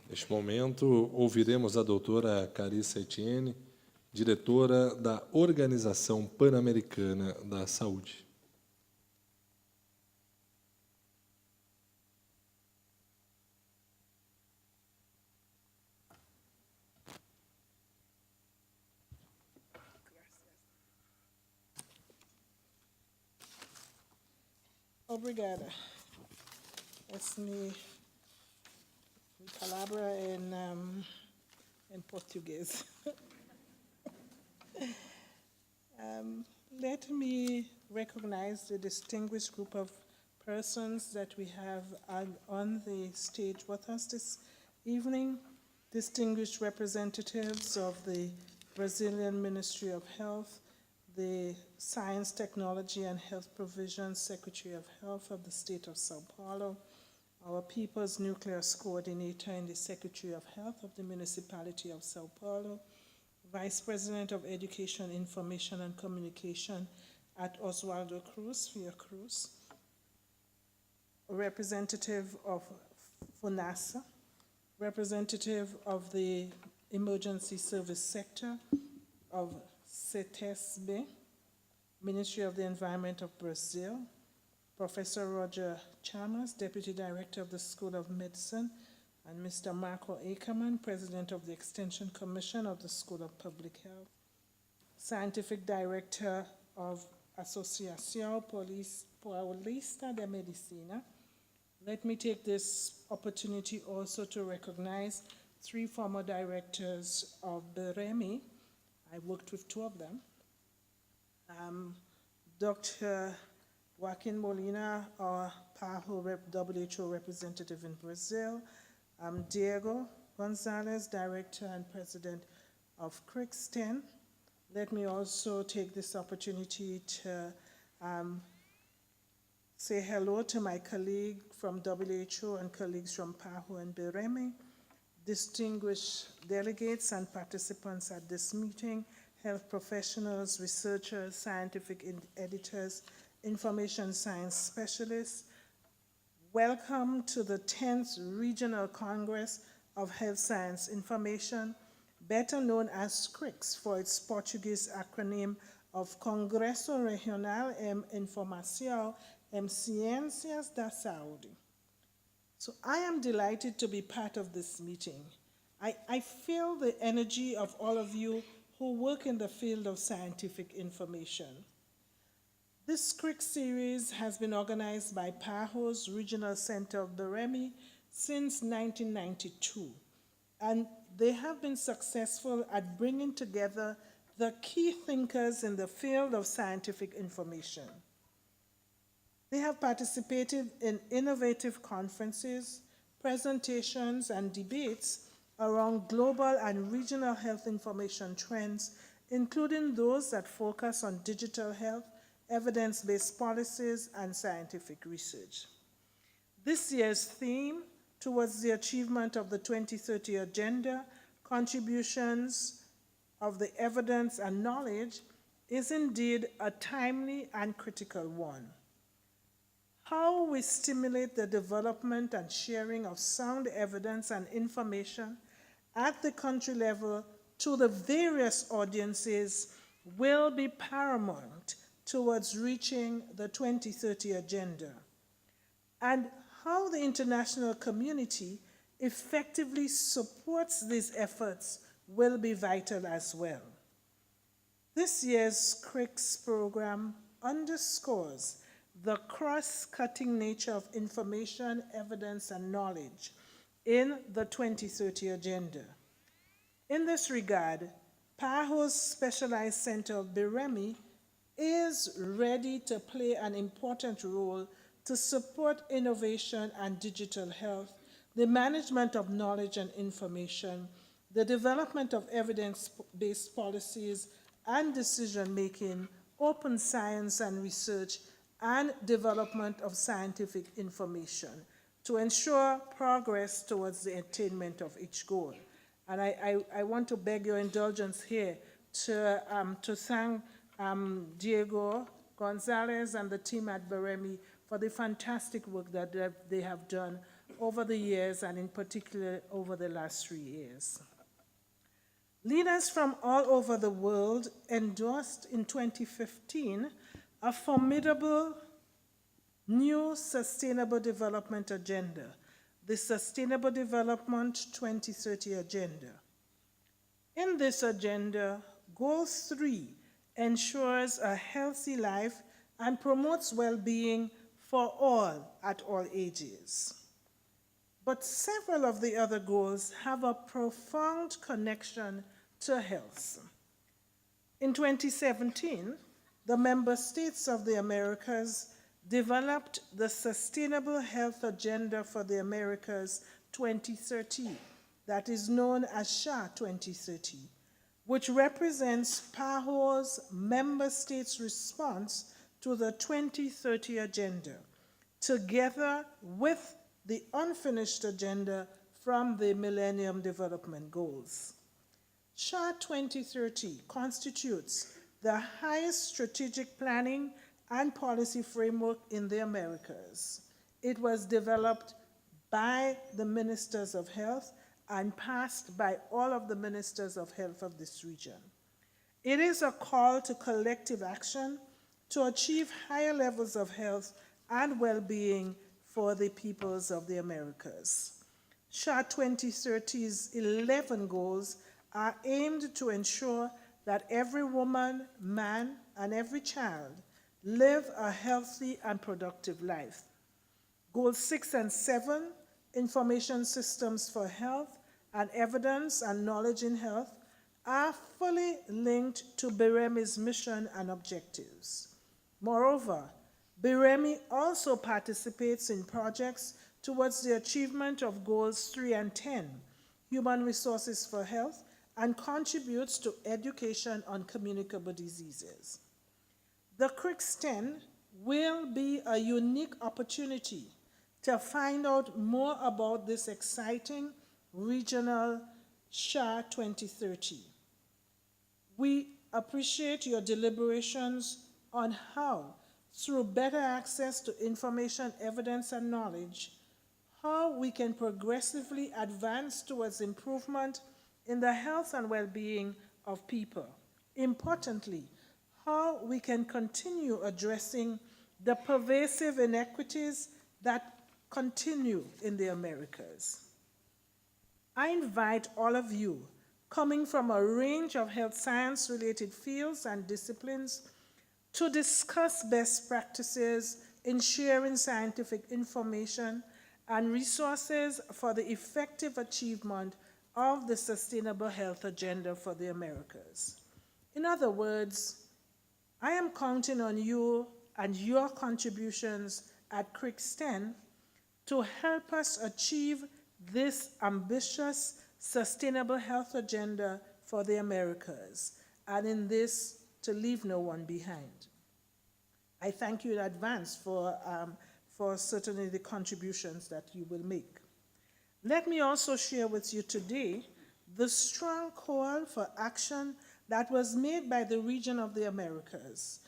Neste momento, ouviremos a doutora Carissa Etienne, diretora da Organização Pan-Americana da Saúde. Obrigada. Me palabra em português. Let me recognize the distinguished group of persons that we have on the stage with us this evening, distinguished representatives of the Brazilian Ministry of Health, the Science, Technology, and Health Provision Secretary of Health of the State of Sao Paulo, our People's Nucleus Coordinator in the Secretary of Health of the Municipality of Sao Paulo, Vice President of Education, Information, and Communication at Oswaldo Cruz, Fiocruz, a representative of FUNASA, representative of the Emergency Service Sector of CETESB, Ministry of the Environment of Brazil, Professor Roger Chalmers, Deputy Director of the School of Medicine, and Mr. Marco Ackerman, President of the Extension Commission of the School of Public Health, Scientific Director of Associação Paulista de Medicina. Let me take this opportunity also to recognize 3 former directors of BREMI. I worked with 2 of them. Dr. Joaquin Molina, our PAHO WHO representative in Brazil, Diego Gonzalez, Director and President of CRICS 10. Let me also take this opportunity to say hello to my colleague from WHO and colleagues from PAHO and BREMI, distinguished delegates and participants at this meeting, health professionals, researchers, scientific editors, information science specialists. Welcome to the 10th Regional Congress of Health Science Information, better known as CRICS for its Portuguese acronym of Congresso Regional em Informação em Ciências da Saúde. So I am delighted to be part of this meeting. I feel the energy of all of you who work in the field of scientific information. This CRICS series has been organized by PAHO's Regional Center of BREMI since 1992, and they have been successful at bringing together the key thinkers in the field of scientific information. They have participated in innovative conferences, presentations, and debates around global and regional health information trends, including those that focus on digital health, evidence-based policies, and scientific research. This year's theme, towards the achievement of the 2030 Agenda, contributions of the evidence and knowledge, is indeed a timely and critical one. How we stimulate the development and sharing of sound evidence and information at the country level to the various audiences will be paramount towards reaching the 2030 Agenda, and how the international community effectively supports these efforts will be vital as well. This year's CRICS program underscores the cross-cutting nature of information, evidence, and knowledge in the 2030 Agenda. In this regard, PAHO's Specialized Center of BREMI is ready to play an important role to support innovation and digital health, the management of knowledge and information, the development of evidence-based policies and decision-making, open science and research, and development of scientific information to ensure progress towards the attainment of each goal. And I want to beg your indulgence here to thank Diego Gonzalez and the team at BREMI for the fantastic work that they have done over the years, and in particular over the last 3 years. Leaders from all over the world endorsed in 2015 a formidable new Sustainable Development Agenda, the Sustainable Development 2030 Agenda. In this agenda, Goal 3 ensures a healthy life and promotes well-being for all at all ages. But several of the other goals have a profound connection to health. In 2017, the member states of the Americas developed the Sustainable Health Agenda for the Americas 2030, that is known as SHA 2030, which represents PAHO's member states' response to the 2030 agenda, together with the unfinished agenda from the Millennium Development Goals. SHA 2030 constitutes the highest strategic planning and policy framework in the Americas. It was developed by the ministers of health and passed by all of the ministers of health of this region. It is a call to collective action to achieve higher levels of health and well-being for the peoples of the Americas. SHA 2030's 11 goals are aimed to ensure that every woman, man, and every child live a healthy and productive life. Goals 6 and 7, information systems for health and evidence and knowledge in health, are fully linked to BIREMI's mission and objectives. Moreover, BIREMI also participates in projects towards the achievement of Goals 3 and 10, human resources for health, and contributes to education on communicable diseases. The CRICS 10 will be a unique opportunity to find out more about this exciting regional SHA 2030. We appreciate your deliberations on how, through better access to information, evidence, and knowledge, how we can progressively advance towards improvement in the health and well-being of people. Importantly, how we can continue addressing the pervasive inequities that continue in the Americas. I invite all of you, coming from a range of health science-related fields and disciplines, to discuss best practices in sharing scientific information and resources for the effective achievement of the Sustainable Health Agenda for the Americas. In other words, I am counting on you and your contributions at CRICS 10 to help us achieve this ambitious Sustainable Health Agenda for the Americas, and in this, to leave no one behind. I thank you in advance for certainly the contributions that you will make. Let me also share with you today the strong call for action that was made by the region of the Americas.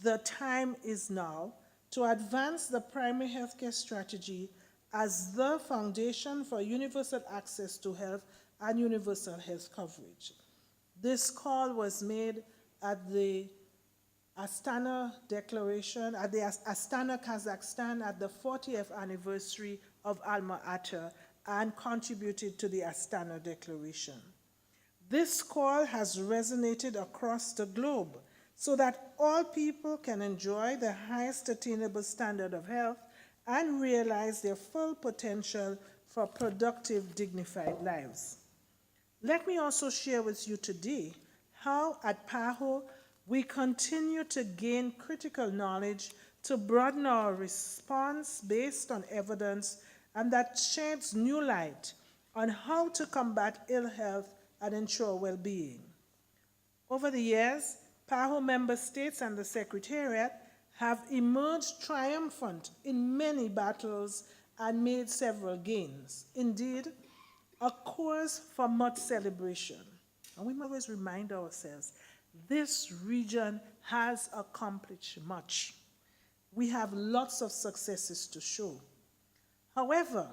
The time is now to advance the primary healthcare strategy as the foundation for universal access to health and universal health coverage. This call was made at the Astana Declaration, at the Astana, Kazakhstan, at the 40th anniversary of Alma Ata, and contributed to the Astana Declaration. This call has resonated across the globe so that all people can enjoy the highest attainable standard of health and realize their full potential for productive, dignified lives. Let me also share with you today how at PAHO we continue to gain critical knowledge to broaden our response based on evidence, and that sheds new light on how to combat ill health and ensure well-being. Over the years, PAHO member states and the Secretariat have emerged triumphant in many battles and made several gains. Indeed, a cause for much celebration. And we must always remind ourselves, this region has accomplished much. We have lots of successes to show. However,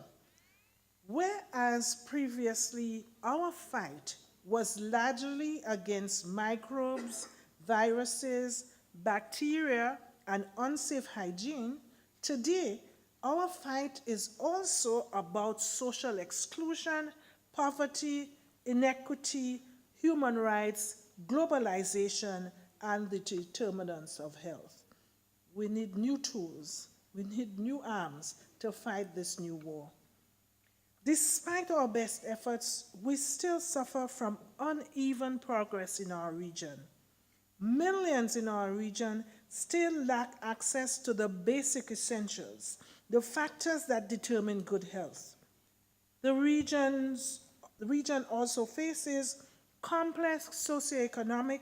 Whereas previously our fight was largely against microbes, viruses, bacteria, and unsafe hygiene, today our fight is also about social exclusion, poverty, inequity, human rights, globalization, and the determinants of health. We need new tools, we need new arms to fight this new war. Despite our best efforts, we still suffer from uneven progress in our region. Millions in our region still lack access to the basic essentials, the factors that determine good health. The region also faces complex socioeconomic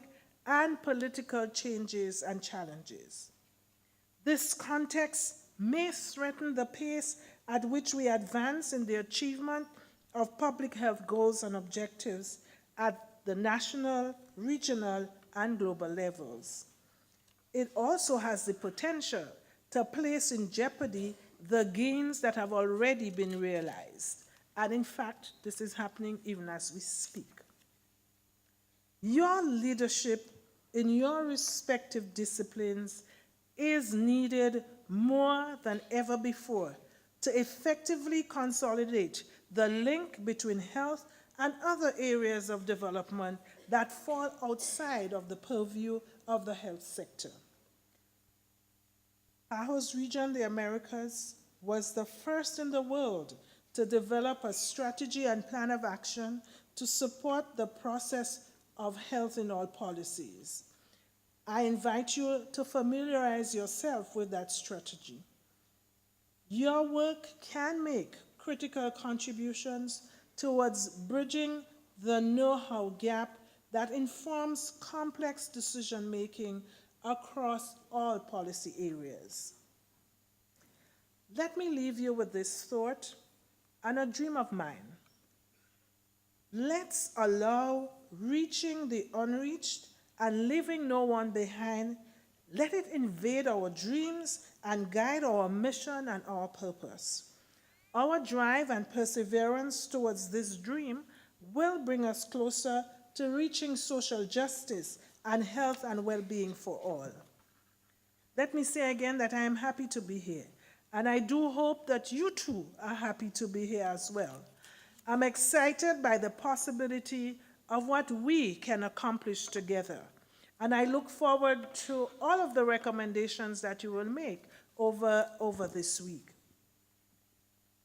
and political changes and challenges. This context may threaten the pace at which we advance in the achievement of public health goals and objectives at the national, regional, and global levels. It also has the potential to place in jeopardy the gains that have already been realized. And in fact, this is happening even as we speak. Your leadership in your respective disciplines is needed more than ever before to effectively consolidate the link between health and other areas of development that fall outside of the purview of the health sector. PAHO's region, the Americas, was the first in the world to develop a strategy and plan of action to support the process of health in all policies. I invite you to familiarize yourself with that strategy. Your work can make critical contributions towards bridging the know-how gap that informs complex decision-making across all policy areas. Let me leave you with this thought and a dream of mine. Let's allow reaching the unreached and leaving no one behind. Let it invade our dreams and guide our mission and our purpose. Our drive and perseverance towards this dream will bring us closer to reaching social justice and health and well-being for all. Let me say again that I am happy to be here, and I do hope that you too are happy to be here as well. I'm excited by the possibility of what we can accomplish together, and I look forward to all of the recommendations that you will make over this week.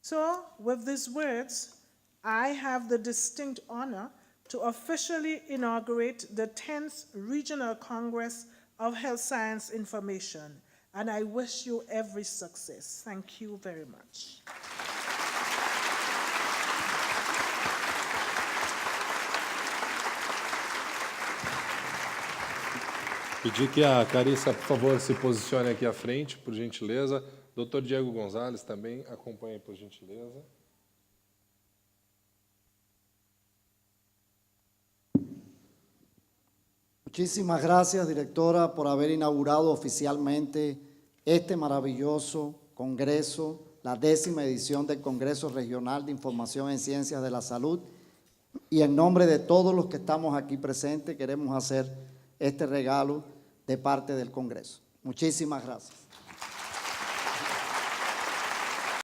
So, with these words, I have the distinct honor to officially inaugurate the 10th Regional Congress of Health Science Information, and I wish you every success. Thank you very much. Pedir que a Carissa, por favor, se posicione aqui à frente, por gentileza. Dr. Diego Gonzalez também acompanhe, por gentileza. Muchísimas gracias, directora, por haber inaugurado oficialmente este maravilloso congreso, la 10ª edición del Congreso Regional de Información en Ciencias de la Salud. Y en nombre de todos los que estamos aquí presentes, queremos hacer este regalo de parte del Congreso. Muchísimas gracias.